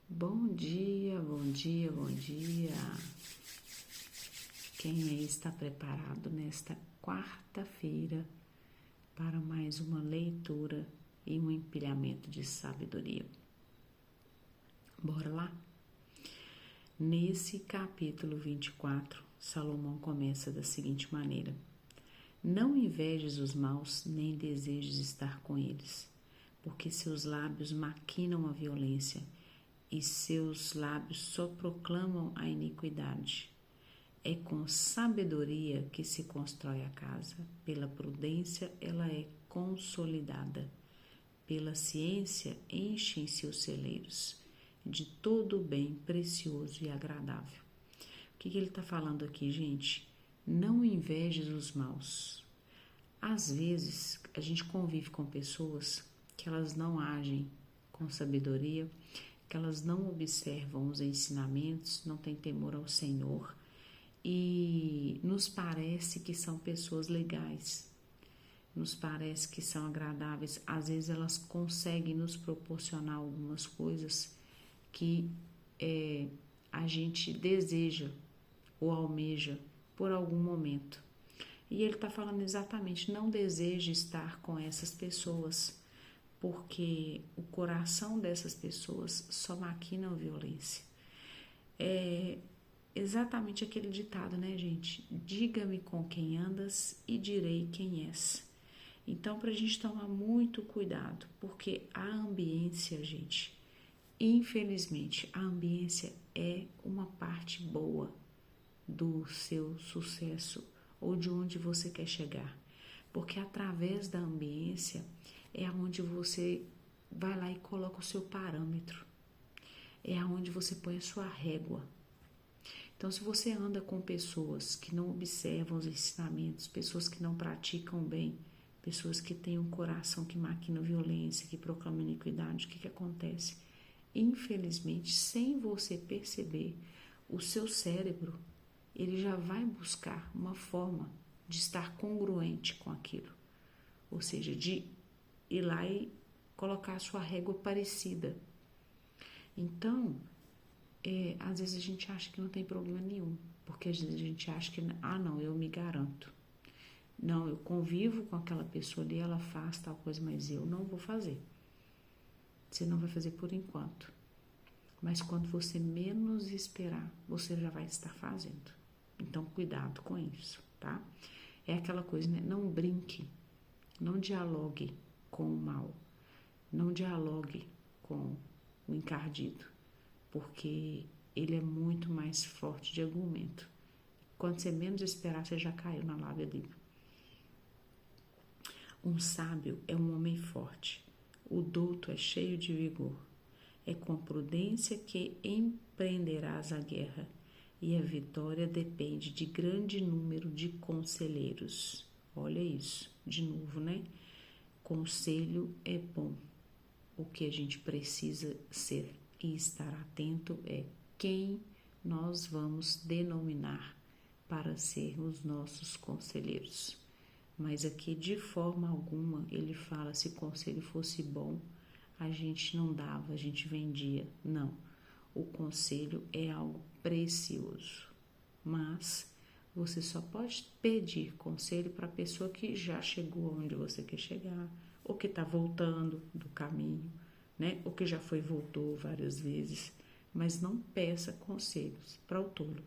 Bom dia, bom dia, bom dia. Quem aí está preparado nesta quarta-feira para mais uma leitura e um empilhamento de sabedoria? Bora lá? Nesse capítulo 24, Salomão começa da seguinte maneira: Não invejes os maus, nem desejes estar com eles, porque seus lábios maquinam a violência e seus lábios só proclamam a iniquidade. É com sabedoria que se constrói a casa, pela prudência ela é consolidada, pela ciência enchem-se os celeiros, de todo o bem precioso e agradável. O que ele está falando aqui, gente? Não invejes os maus. Às vezes, a gente convive com pessoas que elas não agem com sabedoria, que elas não observam os ensinamentos, não têm temor ao Senhor e nos parece que são pessoas legais, nos parece que são agradáveis. Às vezes elas conseguem nos proporcionar algumas coisas que a gente deseja ou almeja por algum momento. E ele está falando exatamente, não deseje estar com essas pessoas, porque o coração dessas pessoas só maquina a violência. É exatamente aquele ditado, né, gente? Diga-me com quem andas e direi quem és. Então, para a gente tomar muito cuidado, porque a ambiência, gente, infelizmente, a ambiência é uma parte boa do seu sucesso ou de onde você quer chegar. Porque através da ambiência é onde você vai lá e coloca o seu parâmetro. É onde você põe a sua régua. Então, se você anda com pessoas que não observam os ensinamentos, pessoas que não praticam bem, pessoas que têm um coração que maquina violência, que proclama iniquidade, o que acontece? Infelizmente, sem você perceber, o seu cérebro, ele já vai buscar uma forma de estar congruente com aquilo. Ou seja, de ir lá e colocar a sua régua parecida. Então, às vezes a gente acha que não tem problema nenhum, porque às vezes a gente acha que, não, eu me garanto. Não, eu convivo com aquela pessoa ali, ela faz tal coisa, mas eu não vou fazer. Você não vai fazer por enquanto. Mas quando você menos esperar, você já vai estar fazendo. Então, cuidado com isso, tá? É aquela coisa, né? Não brinque, não dialogue com o mal, não dialogue com o encardido, porque ele é muito mais forte de argumento. Quando você menos esperar, você já caiu na lábia dele. Um sábio é um homem forte, o douto é cheio de vigor. É com prudência que empreenderás a guerra, e a vitória depende de grande número de conselheiros. Olha isso, de novo, né? Conselho é bom. O que a gente precisa ser e estar atento é quem nós vamos denominar para ser os nossos conselheiros. Mas aqui, de forma alguma, ele fala, se o conselho fosse bom, a gente não dava, a gente vendia. Não, o conselho é algo precioso, mas você só pode pedir conselho para a pessoa que já chegou onde você quer chegar, ou que está voltando do caminho, né? Ou que já foi e voltou várias vezes, mas não peça conselhos para o tolo,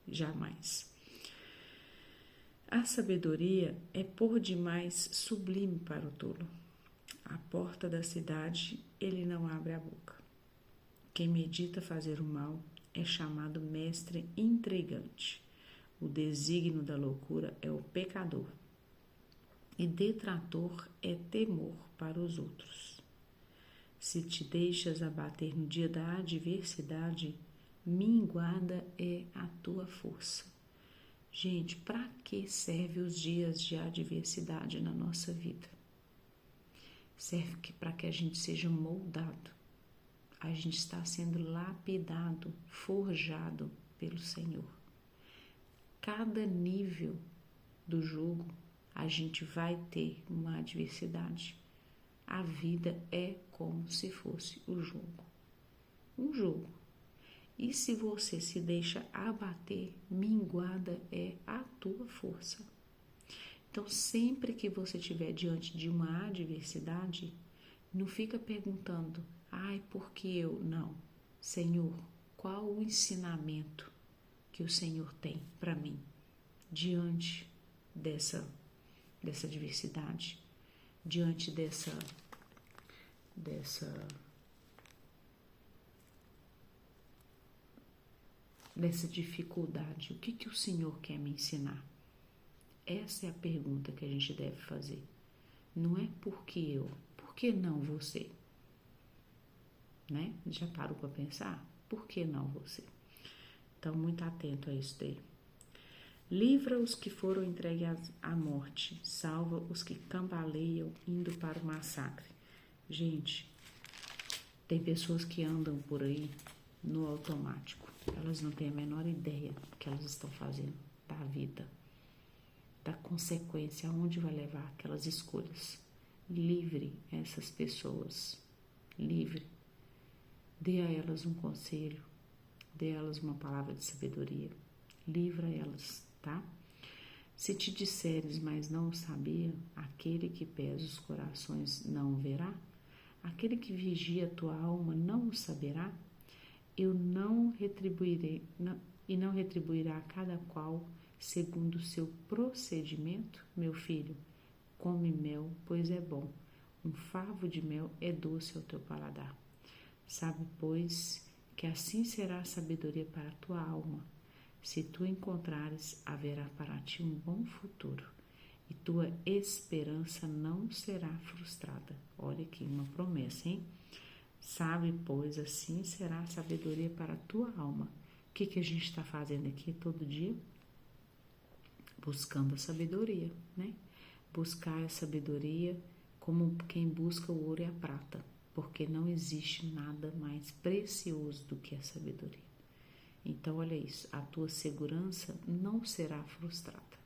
jamais. A sabedoria é por demais sublime para o tolo. À porta da cidade, ele não abre a boca. Quem medita fazer o mal é chamado mestre intrigante. O desígnio da loucura é o pecador. E detrator é temor para os outros. Se te deixas abater no dia da adversidade, minguada é a tua força. Gente, para que servem os dias de adversidade na nossa vida? Serve para que a gente seja moldado. A gente está sendo lapidado, forjado pelo Senhor. Cada nível do jugo, a gente vai ter uma adversidade. A vida é como se fosse o jugo. um jogo. E se você se deixa abater, minguada é a tua força. Então, sempre que você estiver diante de uma adversidade, não fica perguntando, ai, por que eu? Não. Senhor, qual o ensinamento que o Senhor tem para mim diante dessa adversidade, diante dessa dificuldade? O que o Senhor quer me ensinar? Essa é a pergunta que a gente deve fazer. Não é por que eu, por que não você? Né? Já parou para pensar? Por que não você? Então, muito atento a isso daí. Livra os que foram entregues à morte, salva os que cambaleiam indo para o massacre. Gente, tem pessoas que andam por aí no automático. Elas não têm a menor ideia do que elas estão fazendo da vida, da consequência, aonde vai levar aquelas escolhas. Livre essas pessoas, livre. Dê a elas um conselho, dê a elas uma palavra de sabedoria, livra elas, tá? Se te disseres, mas não o sabia, aquele que pesa os corações não o verá? Aquele que vigia a tua alma não o saberá? Eu não retribuirei, e não retribuirá a cada qual segundo o seu procedimento? Meu filho, come mel, pois é bom. Um favo de mel é doce ao teu paladar. Sabe, pois, que assim será a sabedoria para a tua alma. Se tu encontrares, haverá para ti um bom futuro, e tua esperança não será frustrada. Olha aqui, uma promessa, hein? Sabe, pois, assim será a sabedoria para a tua alma. O que a gente está fazendo aqui todo dia? Buscando a sabedoria, né? Buscar a sabedoria como quem busca o ouro e a prata, porque não existe nada mais precioso do que a sabedoria. Então, olha isso, a tua segurança não será frustrada.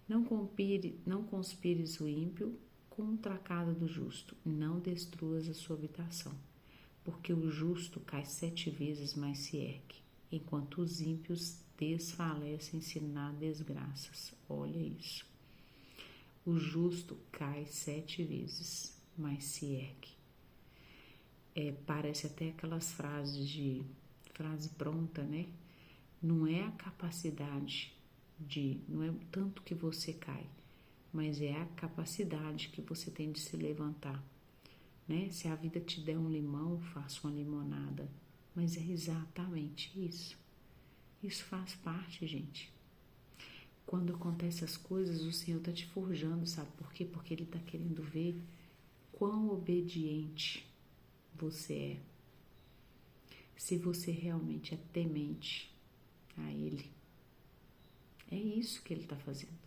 Não conspires o ímpio contra a casa do justo, não destruas a sua habitação, porque o justo cai 7 vezes, mas se ergue, enquanto os ímpios desfalecem-se na desgraças. Olha isso. O justo cai 7 vezes, mas se ergue. Parece até aquelas frases frase pronta, né? Não é a capacidade não é tanto que você cai, mas é a capacidade que você tem de se levantar, né? Se a vida te der um limão, faça uma limonada. Mas é exatamente isso. Isso faz parte, gente. Quando acontecem as coisas, o Senhor está te forjando, sabe por quê? Porque Ele está querendo ver quão obediente você é. Se você realmente é temente a Ele. É isso que Ele está fazendo,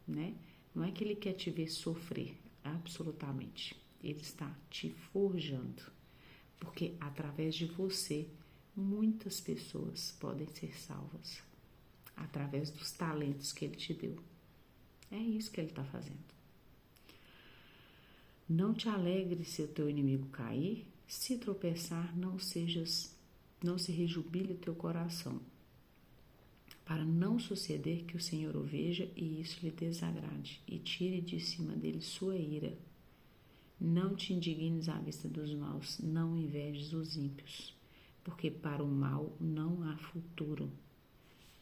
né? Não é que Ele quer te ver sofrer, absolutamente. Ele está te forjando, porque através de você, muitas pessoas podem ser salvas, através dos talentos que Ele te deu. É isso que Ele está fazendo. Não te alegre se o teu inimigo cair, se tropeçar, não se rejubile o teu coração, para não suceder que o Senhor o veja e isso lhe desagrade, e tire de cima dele sua ira. Não te indignes à vista dos maus, não invejes os ímpios, porque para o mal não há futuro.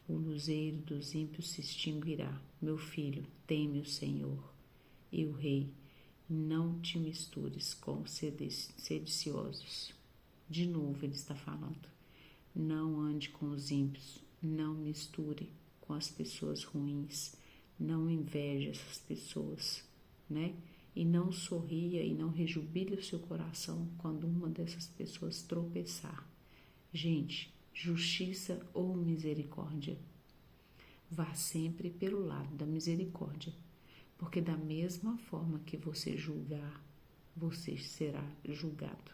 O luzeiro dos ímpios se extinguirá. Meu filho, teme o Senhor e o Rei. Não te mistures com sediciosos. De novo ele está falando. Não ande com os ímpios. Não misture com as pessoas ruins, não inveje essas pessoas, né? E não sorria e não rejubile o seu coração quando uma dessas pessoas tropeçar. Gente, justiça ou misericórdia? Vá sempre pelo lado da misericórdia, porque da mesma forma que você julgar, você será julgado.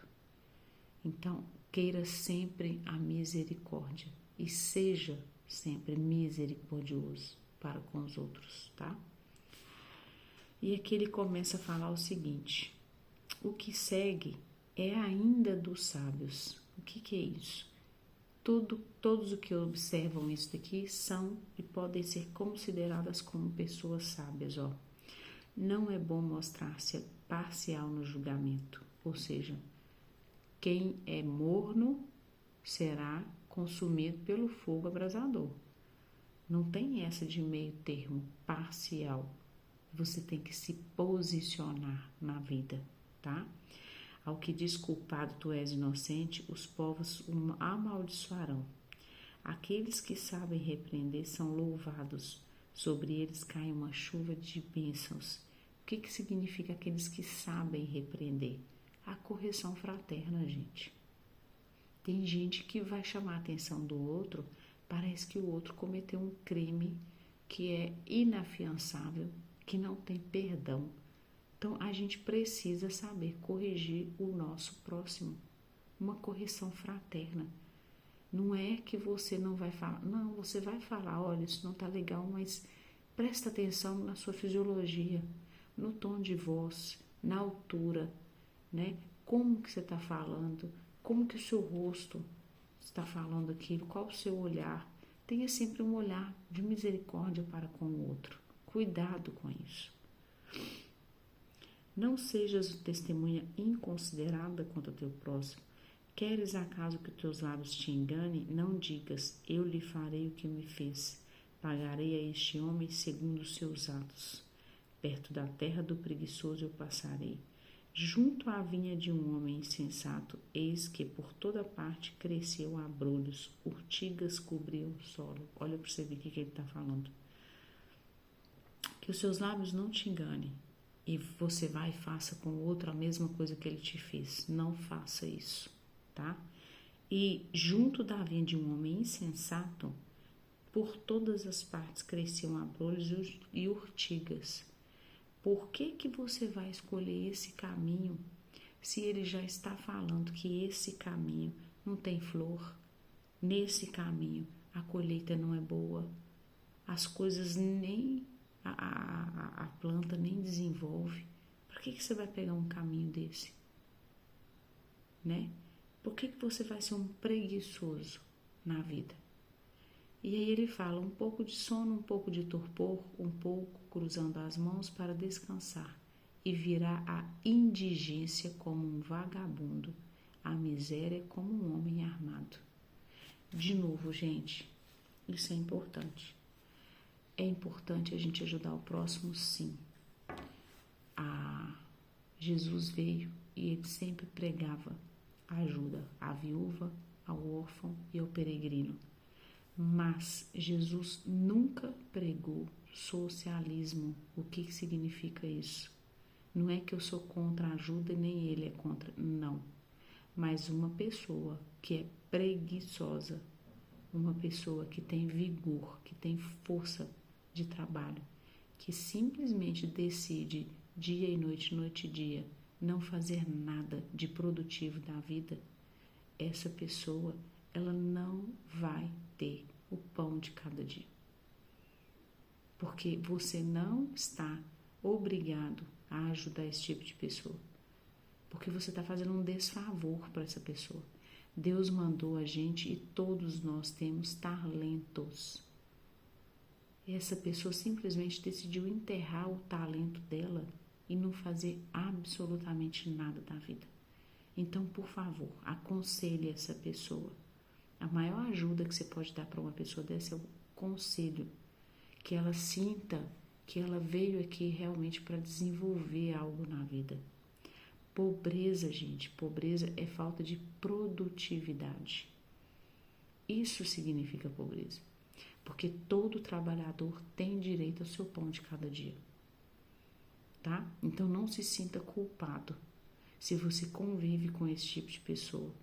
Então, queira sempre a misericórdia. E seja sempre misericordioso para com os outros, tá? E aqui ele começa a falar o seguinte: o que segue é ainda dos sábios. O que é isso? Todos os que observam isso daqui são e podem ser consideradas como pessoas sábias, ó. Não é bom mostrar-se parcial no julgamento, ou seja, quem é morno será consumido pelo fogo abrasador. Não tem essa de meio termo, parcial. Você tem que se posicionar na vida, tá? Ao que diz culpado tu és inocente, os povos o amaldiçoarão. Aqueles que sabem repreender são louvados, sobre eles cai uma chuva de bênçãos. O que significa aqueles que sabem repreender? A correção fraterna, gente. Tem gente que vai chamar a atenção do outro, parece que o outro cometeu um crime que é inafiançável, que não tem perdão. Então, a gente precisa saber corrigir o nosso próximo. Uma correção fraterna. Não é que você não vai falar. Não, você vai falar, olha, isso não tá legal, mas presta atenção na sua fisiologia, no tom de voz, na altura, né? Como que você está falando, como que o seu rosto está falando aquilo, qual o seu olhar. Tenha sempre um olhar de misericórdia para com o outro. Cuidado com isso. Não sejas testemunha inconsiderada contra teu próximo. Queres acaso que teus lábios te engane? Não digas, eu lhe farei o que me fez. Pagarei a este homem segundo os seus atos. Perto da terra do preguiçoso eu passarei. Junto à vinha de um homem insensato, eis que por toda parte cresceu abrolhos, urtigas cobriam o solo. Olha para você ver o que ele está falando. Que os seus lábios não te enganem. E você vai e faça com o outro a mesma coisa que ele te fez. Não faça isso, tá? E junto da vinha de um homem insensato, por todas as partes cresciam abrolhos e urtigas. Por que você vai escolher esse caminho se ele já está falando que esse caminho não tem flor? Nesse caminho a colheita não é boa, as coisas nem... A planta nem desenvolve. Por que você vai pegar um caminho desse? Né? Por que você vai ser um preguiçoso na vida? E aí ele fala, um pouco de sono, um pouco de torpor, um pouco cruzando as mãos para descansar, e virá a indigência como um vagabundo, a miséria como um homem armado. De novo, gente, isso é importante. É importante a gente ajudar o próximo, sim. Jesus veio e ele sempre pregava ajuda à viúva, ao órfão e ao peregrino. Mas Jesus nunca pregou socialismo. O que significa isso? Não é que eu sou contra a ajuda, nem ele é contra. Não. Mas uma pessoa que é preguiçosa, uma pessoa que tem vigor, que tem força de trabalho, que simplesmente decide dia e noite, noite e dia, não fazer nada de produtivo da vida, essa pessoa, ela não vai ter o pão de cada dia. Porque você não está obrigado a ajudar esse tipo de pessoa. Porque você está fazendo um desfavor para essa pessoa. Deus mandou a gente e todos nós temos talentos. Essa pessoa simplesmente decidiu enterrar o talento dela e não fazer absolutamente nada da vida. Então, por favor, aconselhe essa pessoa. A maior ajuda que você pode dar para uma pessoa dessa é o conselho, que ela sinta que ela veio aqui realmente para desenvolver algo na vida. Pobreza, gente, pobreza é falta de produtividade. Isso significa pobreza. Porque todo trabalhador tem direito ao seu pão de cada dia, tá? Então não se sinta culpado se você convive com esse tipo de pessoa,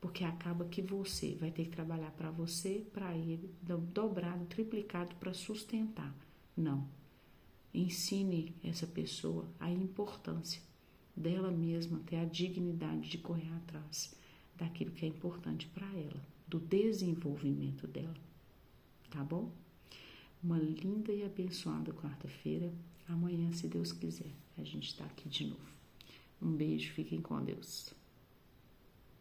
porque acaba que você vai ter que trabalhar para você, para ele, dobrado, triplicado para sustentar. Não. Ensine essa pessoa a importância dela mesma, ter a dignidade de correr atrás daquilo que é importante para ela, do desenvolvimento dela. Tá bom? Uma linda e abençoada quarta-feira. Amanhã, se Deus quiser, a gente está aqui de novo. Um beijo, fiquem com Deus.